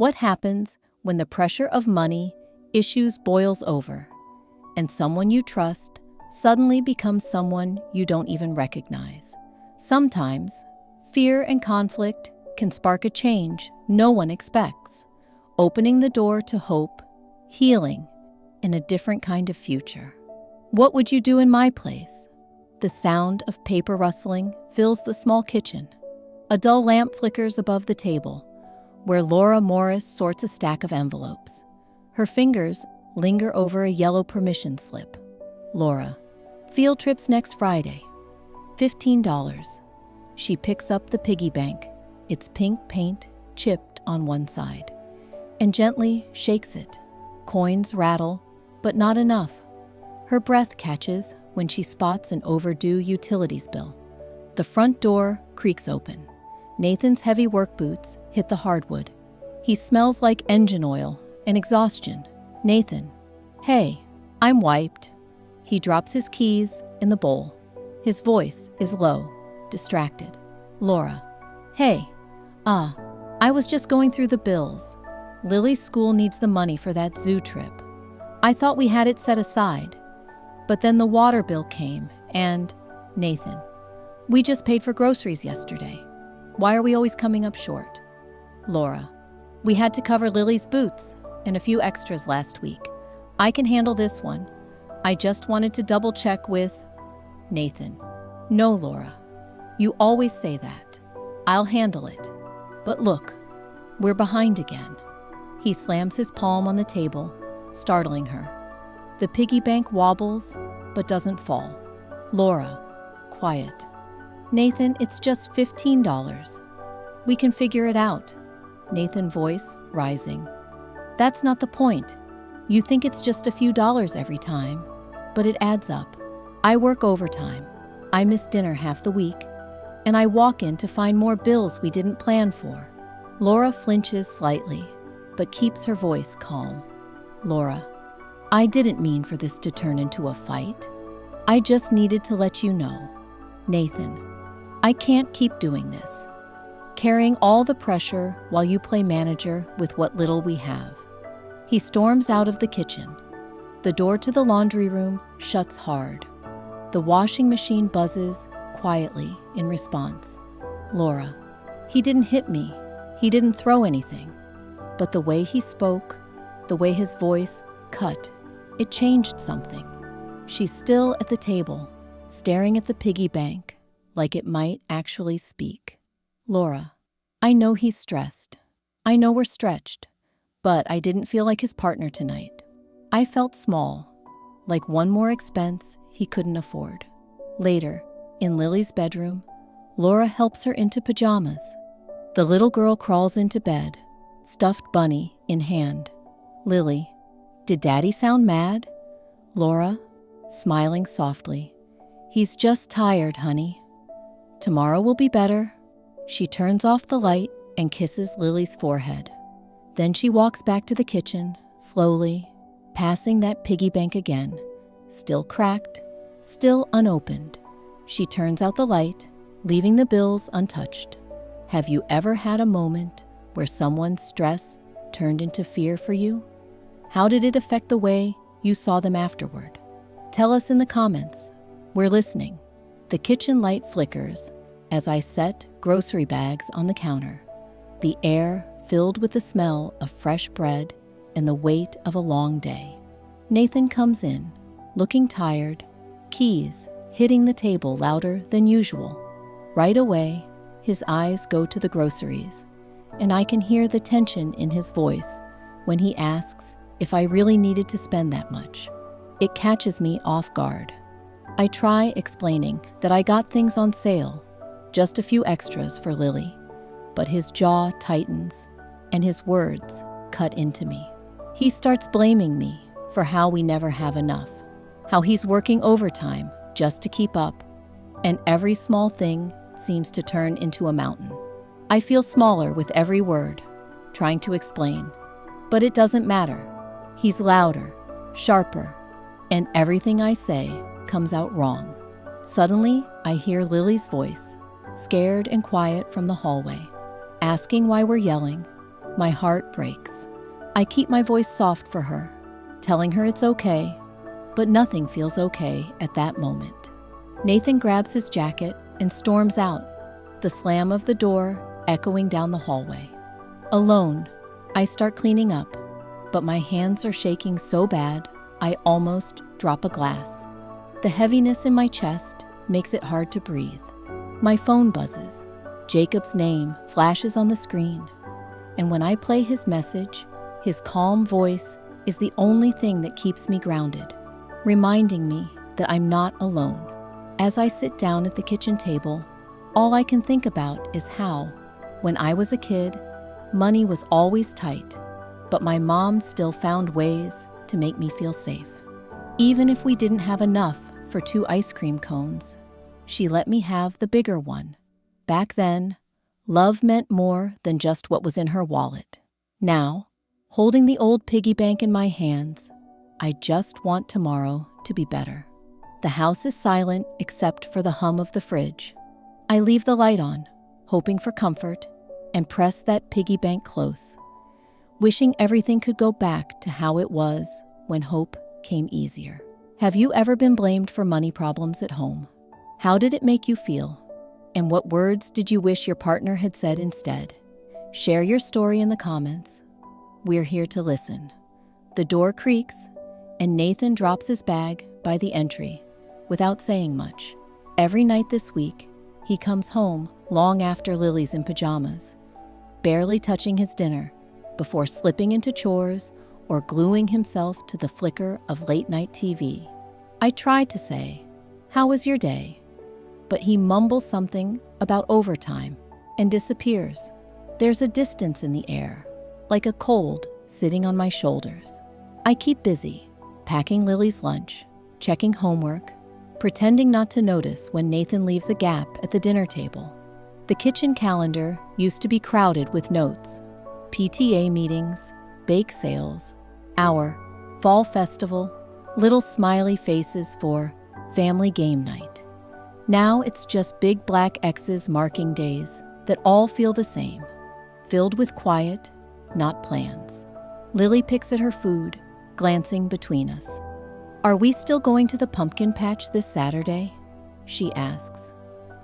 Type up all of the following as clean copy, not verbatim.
What happens when the pressure of money issues boils over and someone you trust suddenly becomes someone you don't even recognize? Sometimes, fear and conflict can spark a change no one expects, opening the door to hope, healing, and a different kind of future. What would you do in my place? The sound of paper rustling fills the small kitchen. A dull lamp flickers above the table, where Laura Morris sorts a stack of envelopes. Her fingers linger over a yellow permission slip. Laura, field trips next Friday. $15. She picks up the piggy bank, its pink paint chipped on one side, and gently shakes it. Coins rattle, but not enough. Her breath catches when she spots an overdue utilities bill. The front door creaks open. Nathan's heavy work boots hit the hardwood. He smells like engine oil and exhaustion. Nathan, hey, I'm wiped. He drops his keys in the bowl. His voice is low, distracted. Laura, hey, I was just going through the bills. Lily's school needs the money for that zoo trip. I thought we had it set aside. But then the water bill came and, Nathan, we just paid for groceries yesterday. Why are we always coming up short? Laura, we had to cover Lily's boots and a few extras last week. I can handle this one. I just wanted to double check with Nathan. No, Laura, you always say that. I'll handle it. But look, we're behind again. He slams his palm on the table, startling her. The piggy bank wobbles, but doesn't fall. Laura, quiet. Nathan, it's just $15. We can figure it out. Nathan, voice rising. That's not the point. You think it's just a few dollars every time, but it adds up. I work overtime. I miss dinner half the week, and I walk in to find more bills we didn't plan for. Laura flinches slightly, but keeps her voice calm. Laura, I didn't mean for this to turn into a fight. I just needed to let you know. Nathan, I can't keep doing this, carrying all the pressure while you play manager with what little we have. He storms out of the kitchen. The door to the laundry room shuts hard. The washing machine buzzes quietly in response. Laura, he didn't hit me. He didn't throw anything. But the way he spoke, the way his voice cut, it changed something. She's still at the table, staring at the piggy bank like it might actually speak. Laura, I know he's stressed. I know we're stretched, but I didn't feel like his partner tonight. I felt small, like one more expense he couldn't afford. Later, in Lily's bedroom, Laura helps her into pajamas. The little girl crawls into bed, stuffed bunny in hand. Lily, did Daddy sound mad? Laura, smiling softly. He's just tired, honey. Tomorrow will be better. She turns off the light and kisses Lily's forehead. Then she walks back to the kitchen, slowly, passing that piggy bank again, still cracked, still unopened. She turns out the light, leaving the bills untouched. Have you ever had a moment where someone's stress turned into fear for you? How did it affect the way you saw them afterward? Tell us in the comments. We're listening. The kitchen light flickers as I set grocery bags on the counter, the air filled with the smell of fresh bread and the weight of a long day. Nathan comes in, looking tired, keys hitting the table louder than usual. Right away, his eyes go to the groceries, and I can hear the tension in his voice when he asks if I really needed to spend that much. It catches me off guard. I try explaining that I got things on sale, just a few extras for Lily, but his jaw tightens and his words cut into me. He starts blaming me for how we never have enough, how he's working overtime just to keep up, and every small thing seems to turn into a mountain. I feel smaller with every word, trying to explain, but it doesn't matter. He's louder, sharper, and everything I say comes out wrong. Suddenly, I hear Lily's voice, scared and quiet from the hallway, asking why we're yelling. My heart breaks. I keep my voice soft for her, telling her it's okay, but nothing feels okay at that moment. Nathan grabs his jacket and storms out, the slam of the door echoing down the hallway. Alone, I start cleaning up, but my hands are shaking so bad I almost drop a glass. The heaviness in my chest makes it hard to breathe. My phone buzzes. Jacob's name flashes on the screen, and when I play his message, his calm voice is the only thing that keeps me grounded, reminding me that I'm not alone. As I sit down at the kitchen table, all I can think about is how, when I was a kid, money was always tight, but my mom still found ways to make me feel safe. Even if we didn't have enough for 2 ice cream cones, she let me have the bigger one. Back then, love meant more than just what was in her wallet. Now, holding the old piggy bank in my hands, I just want tomorrow to be better. The house is silent except for the hum of the fridge. I leave the light on, hoping for comfort, and press that piggy bank close, wishing everything could go back to how it was when hope came easier. Have you ever been blamed for money problems at home? How did it make you feel? And what words did you wish your partner had said instead? Share your story in the comments. We're here to listen. The door creaks, and Nathan drops his bag by the entry without saying much. Every night this week, he comes home long after Lily's in pajamas, barely touching his dinner before slipping into chores or gluing himself to the flicker of late-night TV. I try to say, "How was your day?" But he mumbles something about overtime and disappears. There's a distance in the air, like a cold sitting on my shoulders. I keep busy, packing Lily's lunch, checking homework, pretending not to notice when Nathan leaves a gap at the dinner table. The kitchen calendar used to be crowded with notes: PTA meetings, bake sales, our fall festival, little smiley faces for family game night. Now it's just big black X's marking days that all feel the same, filled with quiet, not plans. Lily picks at her food, glancing between us. "Are we still going to the pumpkin patch this Saturday?" she asks,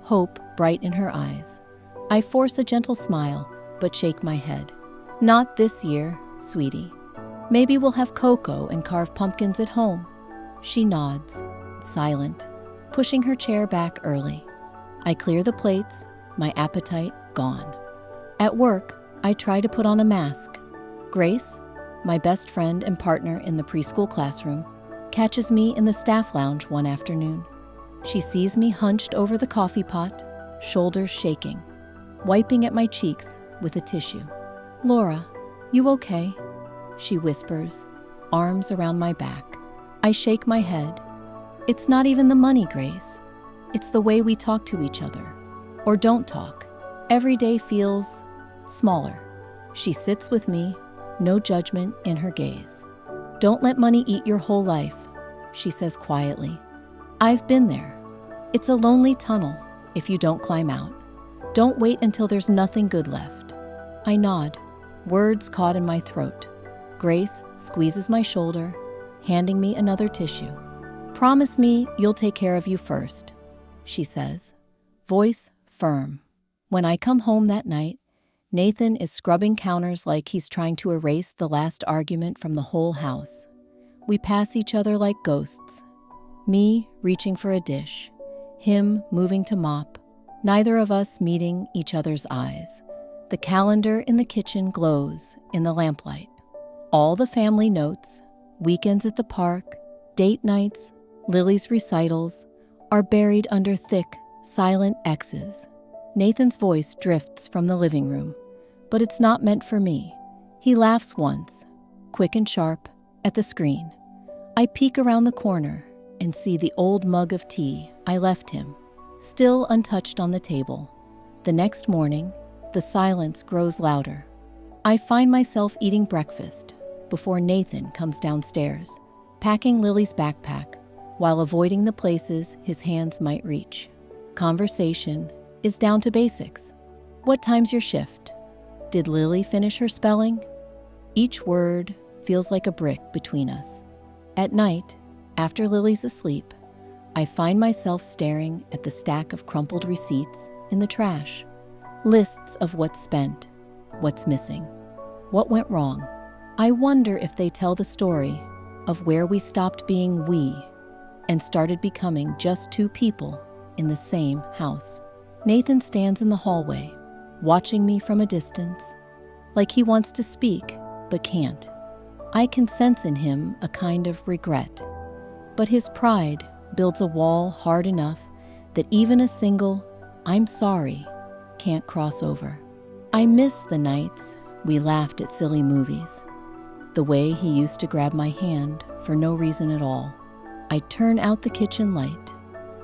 hope bright in her eyes. I force a gentle smile, but shake my head. "Not this year, sweetie. Maybe we'll have cocoa and carve pumpkins at home." She nods, silent, pushing her chair back early. I clear the plates, my appetite gone. At work, I try to put on a mask. Grace, my best friend and partner in the preschool classroom, catches me in the staff lounge one afternoon. She sees me hunched over the coffee pot, shoulders shaking, wiping at my cheeks with a tissue. "Laura, you okay?" she whispers, arms around my back. I shake my head. "It's not even the money, Grace. It's the way we talk to each other, or don't talk. Every day feels smaller." She sits with me, no judgment in her gaze. "Don't let money eat your whole life," she says quietly. "I've been there. It's a lonely tunnel if you don't climb out. Don't wait until there's nothing good left." I nod, words caught in my throat. Grace squeezes my shoulder, handing me another tissue. "Promise me you'll take care of you first," she says, voice firm. When I come home that night, Nathan is scrubbing counters like he's trying to erase the last argument from the whole house. We pass each other like ghosts. Me reaching for a dish, him moving to mop, neither of us meeting each other's eyes. The calendar in the kitchen glows in the lamplight. All the family notes, weekends at the park, date nights, Lily's recitals, are buried under thick, silent X's. Nathan's voice drifts from the living room, but it's not meant for me. He laughs once, quick and sharp, at the screen. I peek around the corner and see the old mug of tea I left him, still untouched on the table. The next morning, the silence grows louder. I find myself eating breakfast before Nathan comes downstairs, packing Lily's backpack while avoiding the places his hands might reach. Conversation is down to basics. "What time's your shift?" Did Lily finish her spelling? Each word feels like a brick between us. At night, after Lily's asleep, I find myself staring at the stack of crumpled receipts in the trash. Lists of what's spent, what's missing, what went wrong. I wonder if they tell the story of where we stopped being we and started becoming just two people in the same house. Nathan stands in the hallway, watching me from a distance, like he wants to speak but can't. I can sense in him a kind of regret, but his pride builds a wall hard enough that even a single "I'm sorry" can't cross over. I miss the nights we laughed at silly movies, the way he used to grab my hand for no reason at all. I turn out the kitchen light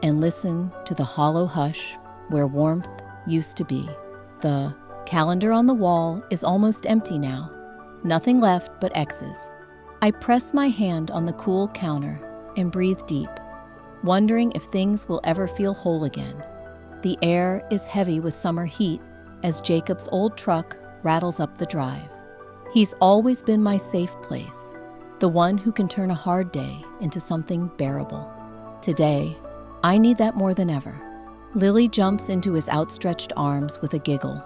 and listen to the hollow hush where warmth used to be. The calendar on the wall is almost empty now, nothing left but X's. I press my hand on the cool counter and breathe deep, wondering if things will ever feel whole again. The air is heavy with summer heat as Jacob's old truck rattles up the drive. He's always been my safe place, the one who can turn a hard day into something bearable. Today, I need that more than ever. Lily jumps into his outstretched arms with a giggle,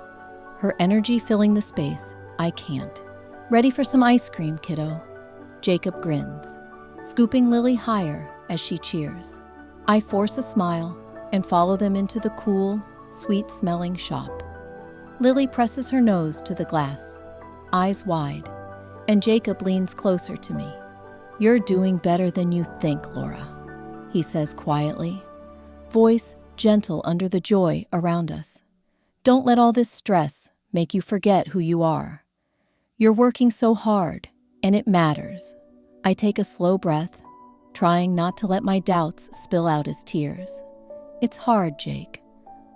her energy filling the space I can't. "Ready for some ice cream, kiddo?" Jacob grins, scooping Lily higher as she cheers. I force a smile and follow them into the cool, sweet-smelling shop. Lily presses her nose to the glass, eyes wide, and Jacob leans closer to me. "You're doing better than you think, Laura," he says quietly, voice gentle under the joy around us. "Don't let all this stress make you forget who you are. You're working so hard, and it matters." I take a slow breath, trying not to let my doubts spill out as tears. "It's hard, Jake.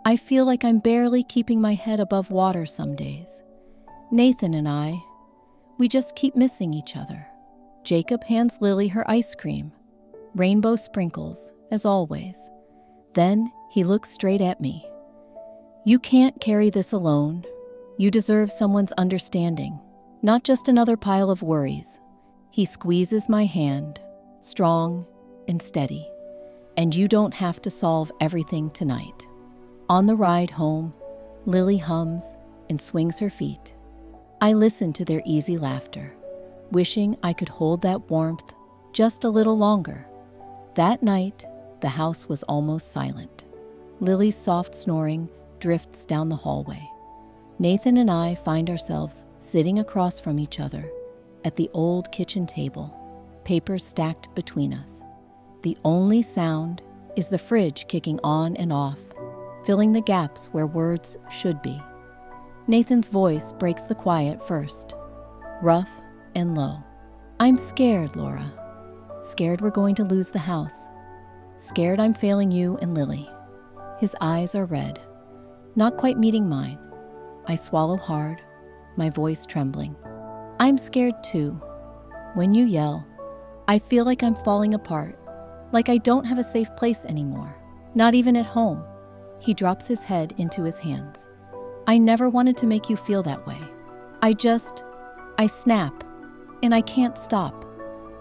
I feel like I'm barely keeping my head above water some days. Nathan and we just keep missing each other." Jacob hands Lily her ice cream, rainbow sprinkles, as always. Then he looks straight at me. "You can't carry this alone. You deserve someone's understanding, not just another pile of worries." He squeezes my hand, strong and steady. "And you don't have to solve everything tonight." On the ride home, Lily hums and swings her feet. I listen to their easy laughter, wishing I could hold that warmth just a little longer. That night, the house was almost silent. Lily's soft snoring drifts down the hallway. Nathan and I find ourselves sitting across from each other at the old kitchen table, papers stacked between us. The only sound is the fridge kicking on and off, filling the gaps where words should be. Nathan's voice breaks the quiet first, rough and low. "I'm scared, Laura. Scared we're going to lose the house. Scared I'm failing you and Lily." His eyes are red, not quite meeting mine. I swallow hard, my voice trembling. "I'm scared too. When you yell, I feel like I'm falling apart, like I don't have a safe place anymore, not even at home." He drops his head into his hands. "I never wanted to make you feel that way. I snap, and I can't stop.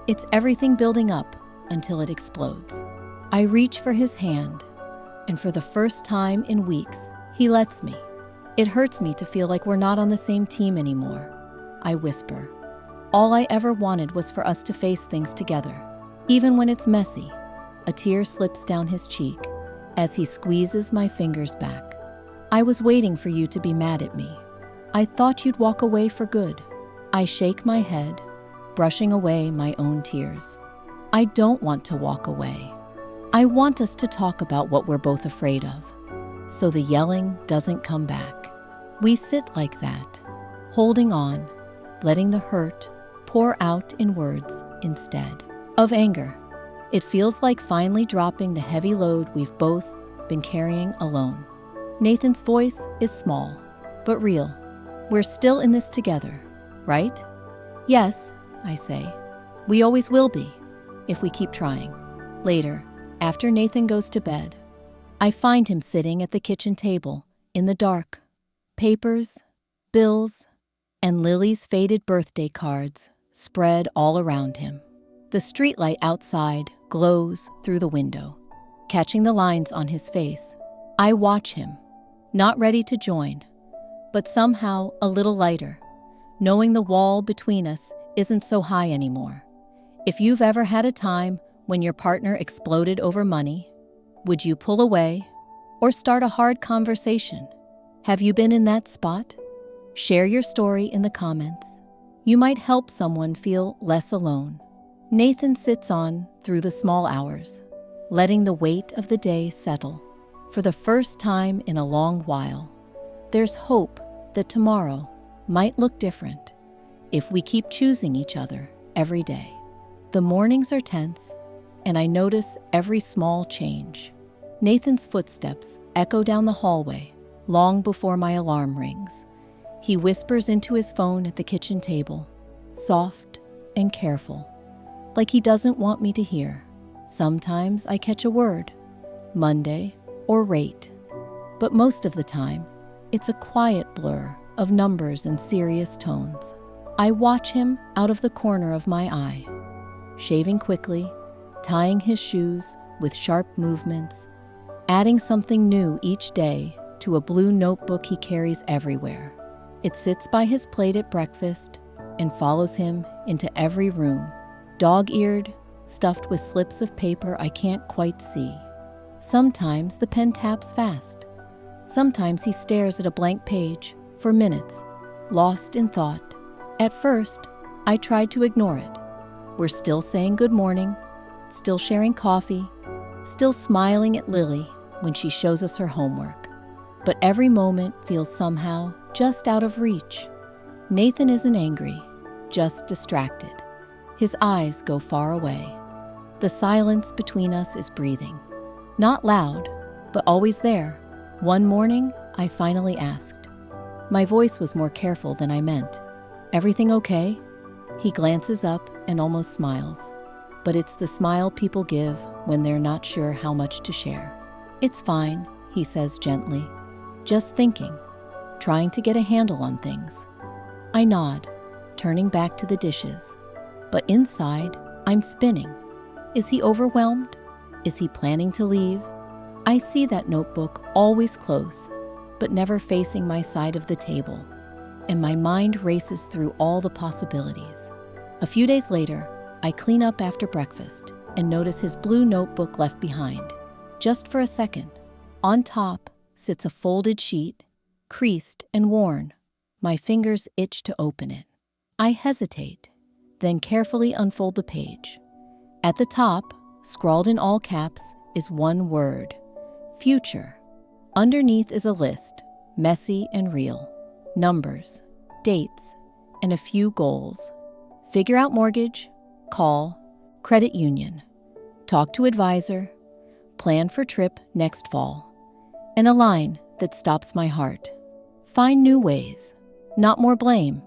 It's everything building up until it explodes." I reach for his hand, and for the first time in weeks, he lets me. "It hurts me to feel like we're not on the same team anymore," I whisper. "All I ever wanted was for us to face things together, even when it's messy." A tear slips down his cheek as he squeezes my fingers back. "I was waiting for you to be mad at me. I thought you'd walk away for good." I shake my head, brushing away my own tears. "I don't want to walk away. I want us to talk about what we're both afraid of, so the yelling doesn't come back." We sit like that, holding on, letting the hurt pour out in words instead of anger. It feels like finally dropping the heavy load we've both been carrying alone. Nathan's voice is small, but real. "We're still in this together, right?" "Yes," I say. "We always will be, if we keep trying." Later, after Nathan goes to bed, I find him sitting at the kitchen table, in the dark. Papers, bills, and Lily's faded birthday cards spread all around him. The streetlight outside glows through the window, catching the lines on his face. I watch him, not ready to join, but somehow a little lighter, knowing the wall between us isn't so high anymore. If you've ever had a time when your partner exploded over money, would you pull away or start a hard conversation? Have you been in that spot? Share your story in the comments. You might help someone feel less alone. Nathan sits on through the small hours, letting the weight of the day settle. For the first time in a long while, there's hope that tomorrow might look different if we keep choosing each other every day. The mornings are tense, and I notice every small change. Nathan's footsteps echo down the hallway long before my alarm rings. He whispers into his phone at the kitchen table, soft and careful, like he doesn't want me to hear. Sometimes I catch a word, Monday or rate, but most of the time, it's a quiet blur of numbers and serious tones. I watch him out of the corner of my eye, shaving quickly, tying his shoes with sharp movements, adding something new each day to a blue notebook he carries everywhere. It sits by his plate at breakfast and follows him into every room, dog-eared, stuffed with slips of paper I can't quite see. Sometimes the pen taps fast. Sometimes he stares at a blank page for minutes, lost in thought. At first, I tried to ignore it. We're still saying good morning, still sharing coffee, still smiling at Lily when she shows us her homework. But every moment feels somehow just out of reach. Nathan isn't angry, just distracted. His eyes go far away. The silence between us is breathing. Not loud, but always there. One morning, I finally asked. My voice was more careful than I meant. "Everything okay?" He glances up and almost smiles, but it's the smile people give when they're not sure how much to share. "It's fine," he says gently. "Just thinking, trying to get a handle on things." I nod, turning back to the dishes. But inside, I'm spinning. Is he overwhelmed? Is he planning to leave? I see that notebook always close, but never facing my side of the table, and my mind races through all the possibilities. A few days later, I clean up after breakfast and notice his blue notebook left behind. Just for a second, on top sits a folded sheet, creased and worn. My fingers itch to open it. I hesitate, then carefully unfold the page. At the top, scrawled in all caps, is one word: future. Underneath is a list, messy and real. Numbers, dates, and a few goals. Figure out mortgage, call, credit union, talk to advisor, plan for trip next fall. And a line that stops my heart. Find new ways, not more blame.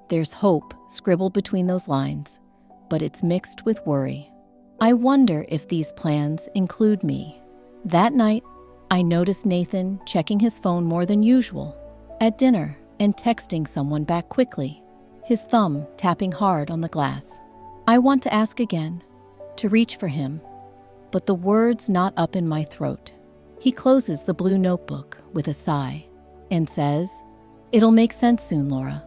There's hope scribbled between those lines, but it's mixed with worry. I wonder if these plans include me. That night, I noticed Nathan checking his phone more than usual, at dinner and texting someone back quickly, his thumb tapping hard on the glass. I want to ask again, to reach for him, but the words knot up in my throat. He closes the blue notebook with a sigh and says, "It'll make sense soon, Laura."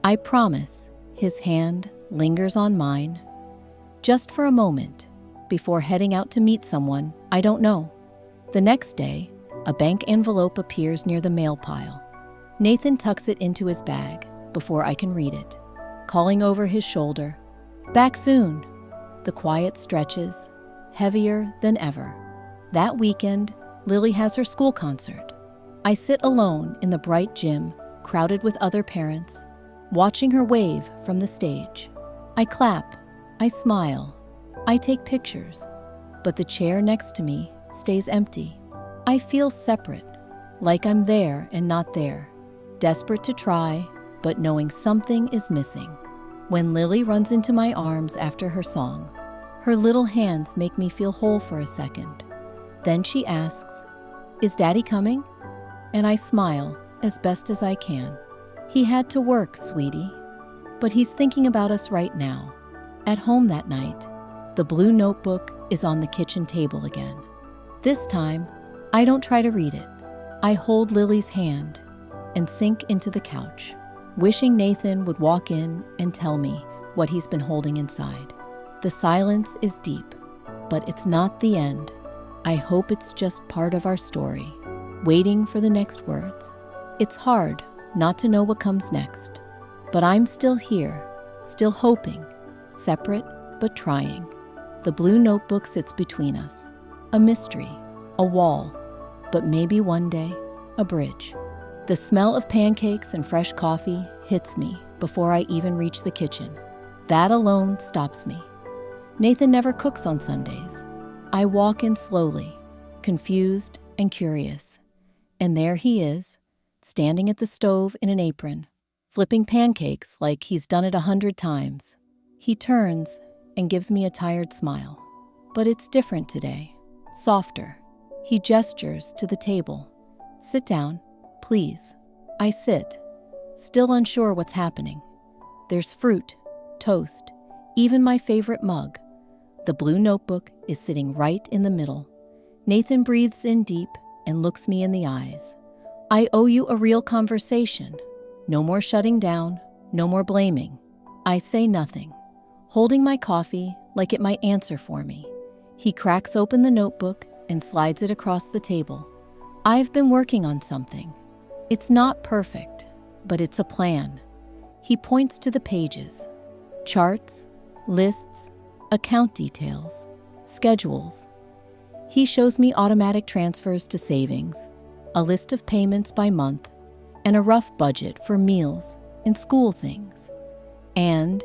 I promise. His hand lingers on mine, just for a moment, before heading out to meet someone I don't know. The next day, a bank envelope appears near the mail pile. Nathan tucks it into his bag before I can read it, calling over his shoulder, "Back soon." The quiet stretches, heavier than ever. That weekend, Lily has her school concert. I sit alone in the bright gym, crowded with other parents, watching her wave from the stage. I clap, I smile, I take pictures, but the chair next to me stays empty. I feel separate, like I'm there and not there, desperate to try, but knowing something is missing. When Lily runs into my arms after her song, her little hands make me feel whole for a second. Then she asks, "Is Daddy coming?" And I smile as best as I can. He had to work, sweetie. But he's thinking about us right now. At home that night, the blue notebook is on the kitchen table again. This time, I don't try to read it. I hold Lily's hand and sink into the couch, wishing Nathan would walk in and tell me what he's been holding inside. The silence is deep, but it's not the end. I hope it's just part of our story, waiting for the next words. It's hard not to know what comes next, but I'm still here, still hoping, separate but trying. The blue notebook sits between us, a mystery, a wall, but maybe one day, a bridge. The smell of pancakes and fresh coffee hits me before I even reach the kitchen. That alone stops me. Nathan never cooks on Sundays. I walk in slowly, confused and curious. And there he is, standing at the stove in an apron, flipping pancakes like he's done it 100 times. He turns and gives me a tired smile. But it's different today, softer. He gestures to the table. Sit down, please. I sit, still unsure what's happening. There's fruit, toast, even my favorite mug. The blue notebook is sitting right in the middle. Nathan breathes in deep and looks me in the eyes. I owe you a real conversation. No more shutting down, no more blaming. I say nothing, holding my coffee like it might answer for me. He cracks open the notebook and slides it across the table. I've been working on something. It's not perfect, but it's a plan. He points to the pages. Charts, lists, account details, schedules. He shows me automatic transfers to savings, a list of payments by month, and a rough budget for meals and school things. And,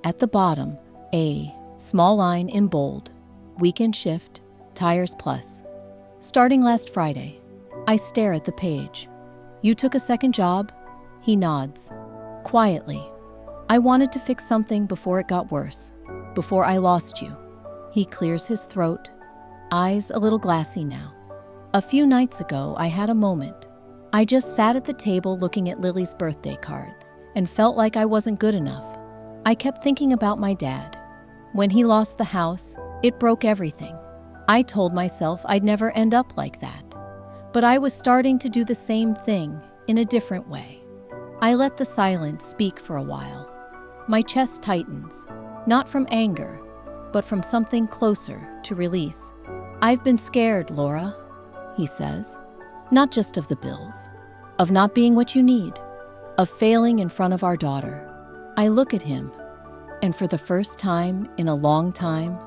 at the bottom, a small line in bold, weekend shift, tires plus. Starting last Friday. I stare at the page. You took a second job? He nods. Quietly. I wanted to fix something before it got worse, before I lost you. He clears his throat, eyes a little glassy now. A few nights ago, I had a moment. I just sat at the table looking at Lily's birthday cards and felt like I wasn't good enough. I kept thinking about my dad. When he lost the house, it broke everything. I told myself I'd never end up like that. But I was starting to do the same thing in a different way. I let the silence speak for a while. My chest tightens, not from anger, but from something closer to release. I've been scared, Laura, he says. Not just of the bills, of not being what you need, of failing in front of our daughter. I look at him, and for the first time in a long time,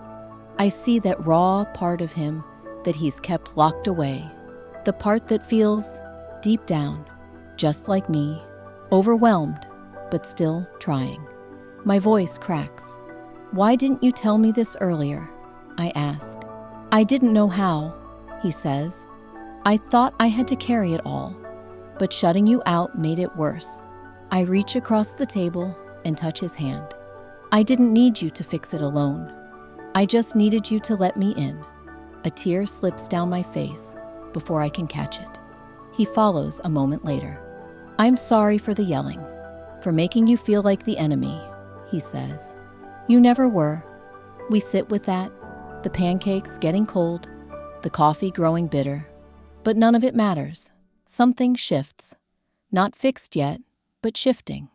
I see that raw part of him that he's kept locked away, the part that feels, deep down, just like me, overwhelmed, but still trying. My voice cracks. Why didn't you tell me this earlier? I ask. I didn't know how, he says. I thought I had to carry it all, but shutting you out made it worse. I reach across the table and touch his hand. I didn't need you to fix it alone. I just needed you to let me in. A tear slips down my face before I can catch it. He follows a moment later. I'm sorry for the yelling, for making you feel like the enemy, he says. You never were. We sit with that, the pancakes getting cold, the coffee growing bitter, but none of it matters. Something shifts. Not fixed yet, but shifting.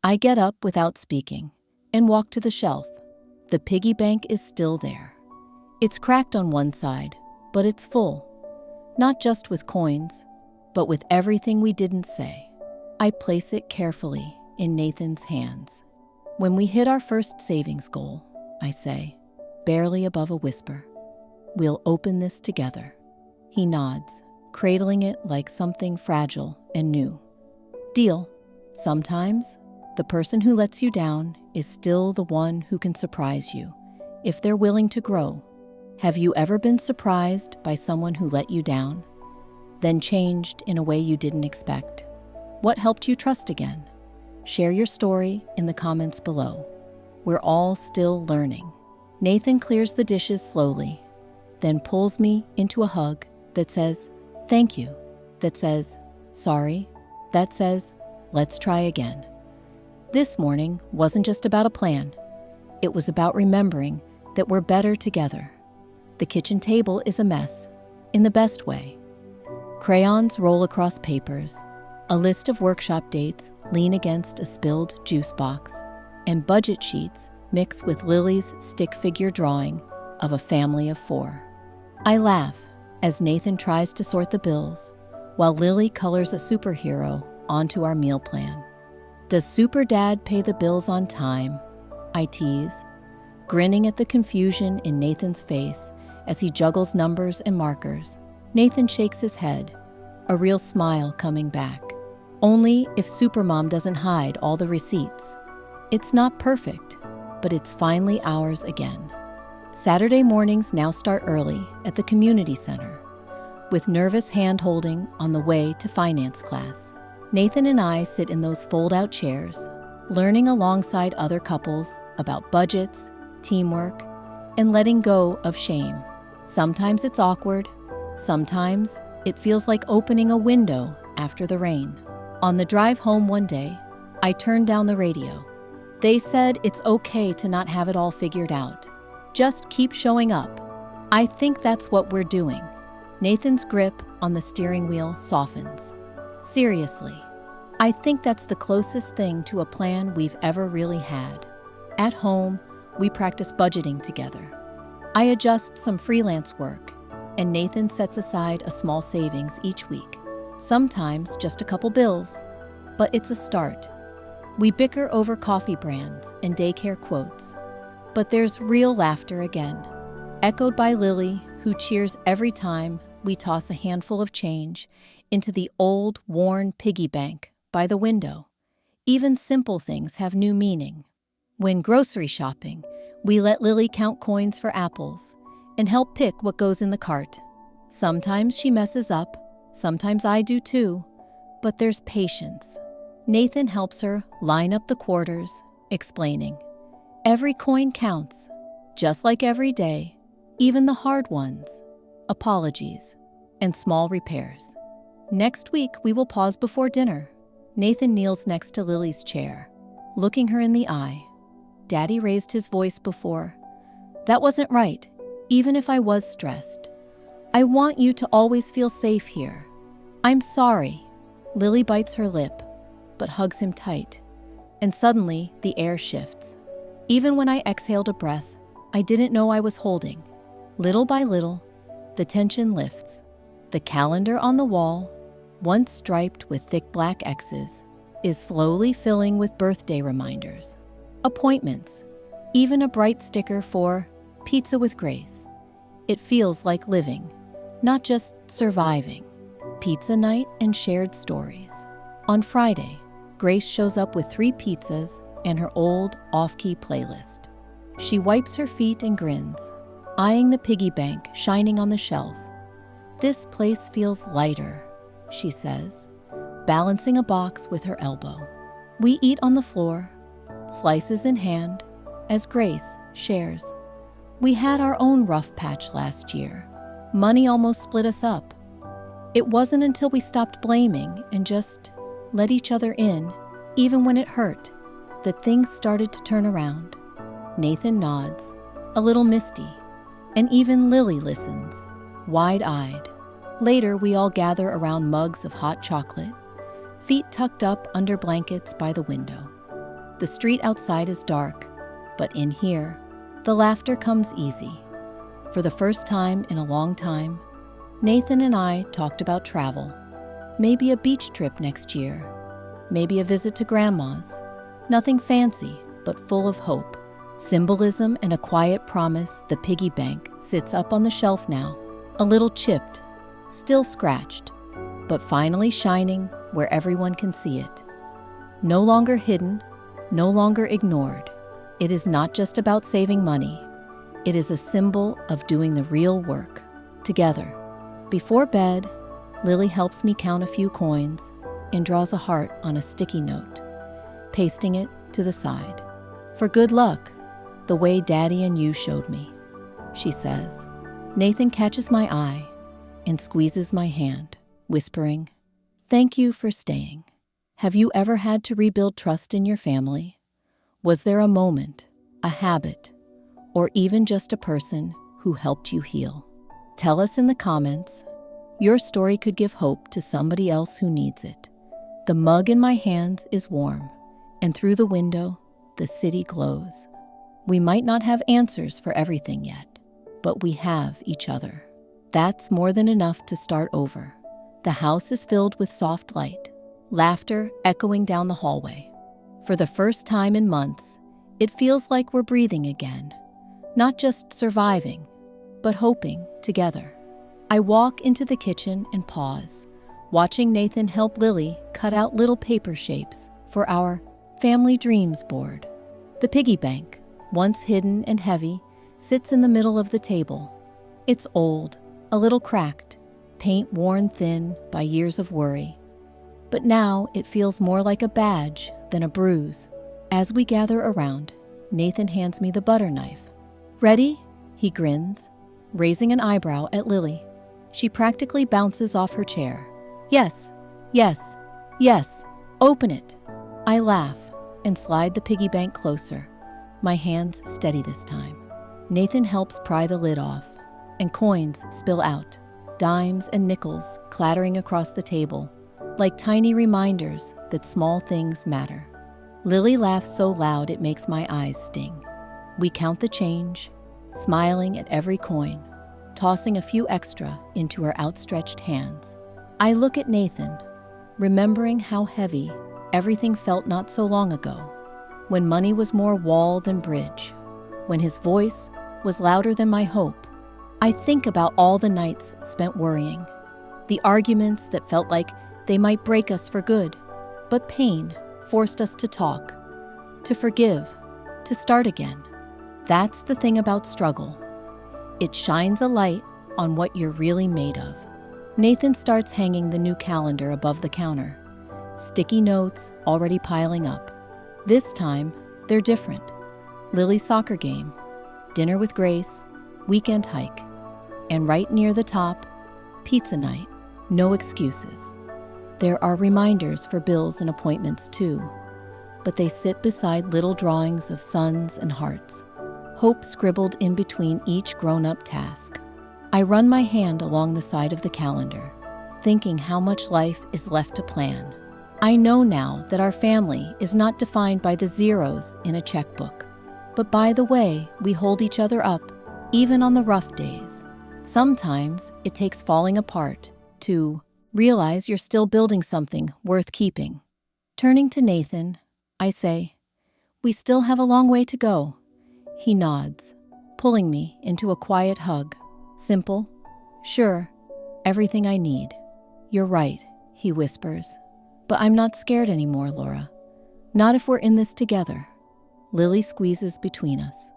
I get up without speaking and walk to the shelf. The piggy bank is still there. It's cracked on one side, but it's full. Not just with coins, but with everything we didn't say. I place it carefully in Nathan's hands. When we hit our first savings goal, I say, barely above a whisper, we'll open this together. He nods, cradling it like something fragile and new. Deal. Sometimes, the person who lets you down is still the one who can surprise you, if they're willing to grow. Have you ever been surprised by someone who let you down, then changed in a way you didn't expect? What helped you trust again? Share your story in the comments below. We're all still learning. Nathan clears the dishes slowly, then pulls me into a hug that says, thank you, that says, sorry, that says, let's try again. This morning wasn't just about a plan. It was about remembering that we're better together. The kitchen table is a mess, in the best way. Crayons roll across papers, a list of workshop dates lean against a spilled juice box, and budget sheets mix with Lily's stick figure drawing of a family of 4. I laugh as Nathan tries to sort the bills, while Lily colors a superhero onto our meal plan. Does Super Dad pay the bills on time? I tease, grinning at the confusion in Nathan's face as he juggles numbers and markers. Nathan shakes his head, a real smile coming back. Only if Supermom doesn't hide all the receipts. It's not perfect, but it's finally ours again. Saturday mornings now start early at the community center, with nervous hand-holding on the way to finance class. Nathan and I sit in those fold-out chairs, learning alongside other couples about budgets, teamwork, and letting go of shame. Sometimes it's awkward, sometimes it feels like opening a window after the rain. On the drive home one day, I turned down the radio. They said it's okay to not have it all figured out. Just keep showing up. I think that's what we're doing. Nathan's grip on the steering wheel softens. Seriously, I think that's the closest thing to a plan we've ever really had. At home, we practice budgeting together. I adjust some freelance work, and Nathan sets aside a small savings each week. Sometimes just a couple bills, but it's a start. We bicker over coffee brands and daycare quotes, but there's real laughter again, echoed by Lily, who cheers every time we toss a handful of change into the old, worn piggy bank by the window. Even simple things have new meaning. When grocery shopping, we let Lily count coins for apples and help pick what goes in the cart. Sometimes she messes up, sometimes I do too, but there's patience. Nathan helps her line up the quarters, explaining, every coin counts, just like every day, even the hard ones, apologies, and small repairs. Next week, we will pause before dinner. Nathan kneels next to Lily's chair, looking her in the eye. Daddy raised his voice before. That wasn't right, even if I was stressed. I want you to always feel safe here. I'm sorry. Lily bites her lip, but hugs him tight. And suddenly, the air shifts. Even when I exhaled a breath, I didn't know I was holding. Little by little, the tension lifts. The calendar on the wall, once striped with thick black X's, is slowly filling with birthday reminders. Appointments, even a bright sticker for Pizza with Grace. It feels like living, not just surviving. Pizza night and shared stories. On Friday, Grace shows up with 3 pizzas and her old off-key playlist. She wipes her feet and grins, eyeing the piggy bank shining on the shelf. This place feels lighter, she says, balancing a box with her elbow. We eat on the floor, slices in hand, as Grace shares. We had our own rough patch last year. Money almost split us up. It wasn't until we stopped blaming and just let each other in, even when it hurt, that things started to turn around. Nathan nods, a little misty, and even Lily listens, wide-eyed. Later, we all gather around mugs of hot chocolate, feet tucked up under blankets by the window. The street outside is dark, but in here, the laughter comes easy. For the first time in a long time, Nathan and I talked about travel. Maybe a beach trip next year. Maybe a visit to Grandma's. Nothing fancy, but full of hope. Symbolism and a quiet promise. The piggy bank sits up on the shelf now, a little chipped, still scratched, but finally shining where everyone can see it. No longer hidden, no longer ignored. It is not just about saving money. It is a symbol of doing the real work, together. Before bed, Lily helps me count a few coins and draws a heart on a sticky note, pasting it to the side. For good luck, the way Daddy and you showed me, she says. Nathan catches my eye and squeezes my hand, whispering, "Thank you for staying." Have you ever had to rebuild trust in your family? Was there a moment, a habit, or even just a person who helped you heal? Tell us in the comments. Your story could give hope to somebody else who needs it. The mug in my hands is warm, and through the window, the city glows. We might not have answers for everything yet, but we have each other. That's more than enough to start over. The house is filled with soft light, laughter echoing down the hallway. For the first time in months, it feels like we're breathing again, not just surviving, but hoping together. I walk into the kitchen and pause, watching Nathan help Lily cut out little paper shapes for our family dreams board. The piggy bank, once hidden and heavy, sits in the middle of the table. It's old, a little cracked, paint worn thin by years of worry. But now it feels more like a badge than a bruise. As we gather around, Nathan hands me the butter knife. "Ready?" He grins, raising an eyebrow at Lily. She practically bounces off her chair. "Yes, yes, yes, open it." I laugh and slide the piggy bank closer, my hands steady this time. Nathan helps pry the lid off, and coins spill out, dimes and nickels clattering across the table, like tiny reminders that small things matter. Lily laughs so loud it makes my eyes sting. We count the change, smiling at every coin, tossing a few extra into her outstretched hands. I look at Nathan, remembering how heavy everything felt not so long ago, when money was more wall than bridge, when his voice was louder than my hope. I think about all the nights spent worrying, the arguments that felt like they might break us for good, but pain forced us to talk, to forgive, to start again. That's the thing about struggle. It shines a light on what you're really made of. Nathan starts hanging the new calendar above the counter, sticky notes already piling up. This time, they're different. Lily's soccer game, dinner with Grace, weekend hike, and right near the top, pizza night, no excuses. There are reminders for bills and appointments too, but they sit beside little drawings of suns and hearts, hope scribbled in between each grown-up task. I run my hand along the side of the calendar, thinking how much life is left to plan. I know now that our family is not defined by the zeros in a checkbook, but by the way we hold each other up, even on the rough days. Sometimes it takes falling apart to realize you're still building something worth keeping. Turning to Nathan, I say, "We still have a long way to go." He nods, pulling me into a quiet hug. Simple, sure, everything I need. "You're right," he whispers. "But I'm not scared anymore, Laura. Not if we're in this together." Lily squeezes between us,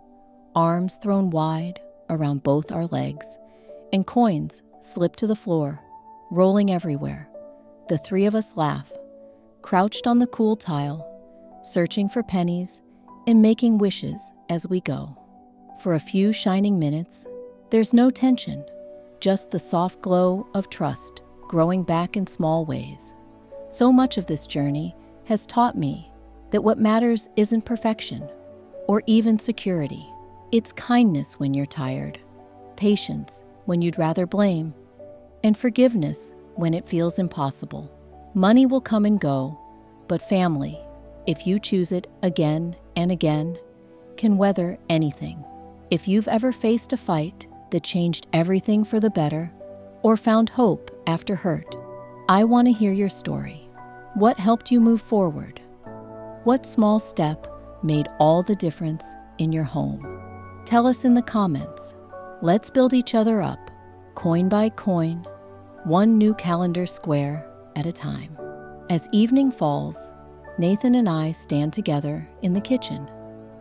arms thrown wide around both our legs, and coins slip to the floor, rolling everywhere. The three of us laugh, crouched on the cool tile, searching for pennies and making wishes as we go. For a few shining minutes, there's no tension, just the soft glow of trust growing back in small ways. So much of this journey has taught me that what matters isn't perfection or even security. It's kindness when you're tired, patience when you'd rather blame, and forgiveness when it feels impossible. Money will come and go, but family, if you choose it again and again, can weather anything. If you've ever faced a fight that changed everything for the better or found hope after hurt, I want to hear your story. What helped you move forward? What small step made all the difference in your home? Tell us in the comments. Let's build each other up, coin by coin, one new calendar square at a time. As evening falls, Nathan and I stand together in the kitchen,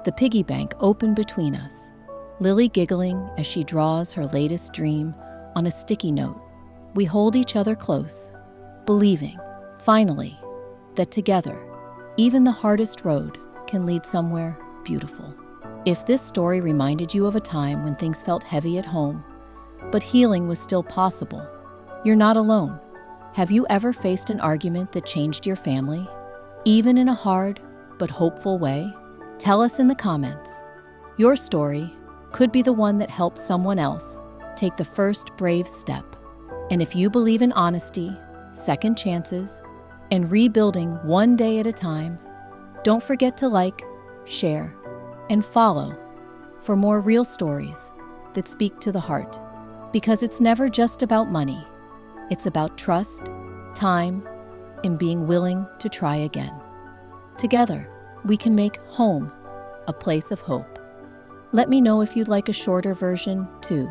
the piggy bank open between us, Lily giggling as she draws her latest dream on a sticky note. We hold each other close, believing, finally, that together, even the hardest road can lead somewhere beautiful. If this story reminded you of a time when things felt heavy at home, but healing was still possible, you're not alone. Have you ever faced an argument that changed your family? even in a hard but hopeful way? Tell us in the comments. Your story could be the one that helps someone else take the first brave step. And if you believe in honesty, second chances, and rebuilding one day at a time, don't forget to like, share, and follow for more real stories that speak to the heart. Because it's never just about money. It's about trust, time, and being willing to try again. Together, we can make home a place of hope. Let me know if you'd like a shorter version too.